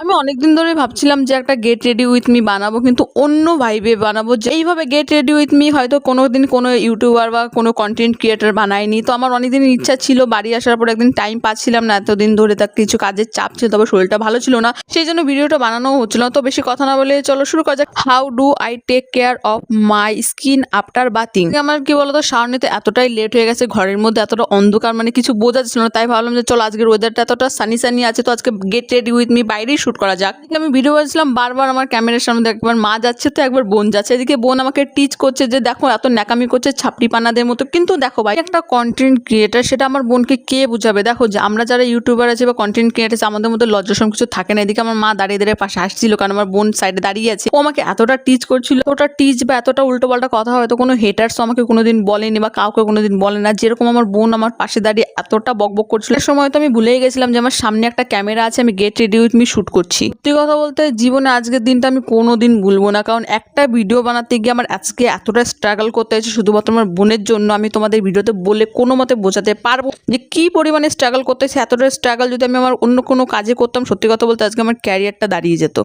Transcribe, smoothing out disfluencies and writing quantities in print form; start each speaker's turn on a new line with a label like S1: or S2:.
S1: আমি অনেকদিন ধরে ভাবছিলাম যে একটা গেট রেডি উইথ মি বানাবো, কিন্তু অন্য ভাইবে বানাবো। যে এইভাবে গেট রেডি উইথ মি হয়তো কোনোদিন কোনো ইউটিউবার বা কোনো কন্টেন্ট ক্রিয়েটার বানায়নি। তো আমার অনেকদিন ইচ্ছা ছিল, বাড়ি আসার পর একদিন টাইম পাচ্ছিলাম না, এতদিন ধরে তার কিছু কাজের চাপ ছিল, তবে শরীরটা ভালো ছিল না, সেই জন্য ভিডিওটা বানানো হচ্ছিল না। তো বেশি কথা না বলে চলো শুরু করা যাক। How do I take care of my skin after bathing. আমার কি বলতো, শাওয়ার নিতে এতটাই লেট হয়ে গেছে, ঘরের মধ্যে এতটা অন্ধকার, মানে কিছু বোঝা যাচ্ছিল না। তাই ভাবলাম যে চলো আজকের ওয়েদারটা এতটা সানি সানি আছে, তো আজকে গেট রেডি উইথ মি বাইরেই শুট করা যাক। আমি ভিডিও বানাচ্ছিলাম, বারবার আমার ক্যামেরার সামনে একবার মা যাচ্ছে তো একবার বোন যাচ্ছে। এদিকে বোন আমাকে টিচ করছে যে দেখো এত ন্যাকামি করছে ছাপড়ি পানাদের মতো। কিন্তু দেখো ভাই, একটা কন্টেন্ট ক্রিয়েটার, সেটা আমার বোনকে কে বুঝাবে? দেখো যে আমরা যারা ইউটিউবার আছে বা কন্টেন্ট ক্রিয়েটার আছে, আমাদের মধ্যে লজ্জাসম কিছু থাকে না। এদিকে আমার মা দাঁড়িয়ে দাঁড়িয়ে পাশে হাসছিল, কারণ আমার বোন সাইডে দাঁড়িয়ে আছে। ও আমাকে এতটা টিচ করছিল, ওটা টিচ বা এতটা উল্টো পাল্টা কথা হয়তো কোনো হেটার্স আমাকে কোনোদিন বলেনি বা কাউকে কোনোদিন বলে না। যেরকম আমার বোন আমার পাশে দাঁড়িয়ে এতটা বকবক করছিল, সময় তো আমি ভুলেই গেছিলাম যে আমার সামনে একটা ক্যামেরা আছে, আমি get ready with me shoot করছি। সত্যি কথা বলতে জীবনে আজকের দিনটা আমি কোনোদিন ভুলবো না, কারণ একটা ভিডিও বানাতে গিয়ে আমার আজকে এতটা স্ট্রাগল করতে হয়েছে শুধুমাত্র আমার বোনের জন্য। আমি তোমাদের ভিডিওতে বলে কোনো মতে বোঝাতে পারবো যে কি পরিমাণে স্ট্রাগল করতে হয়েছে। এতটা স্ট্রাগল যদি আমি আমার অন্য কোনো কাজে করতাম, সত্যি কথা বলতে আজকে আমার ক্যারিয়ারটা দাঁড়িয়ে যেত।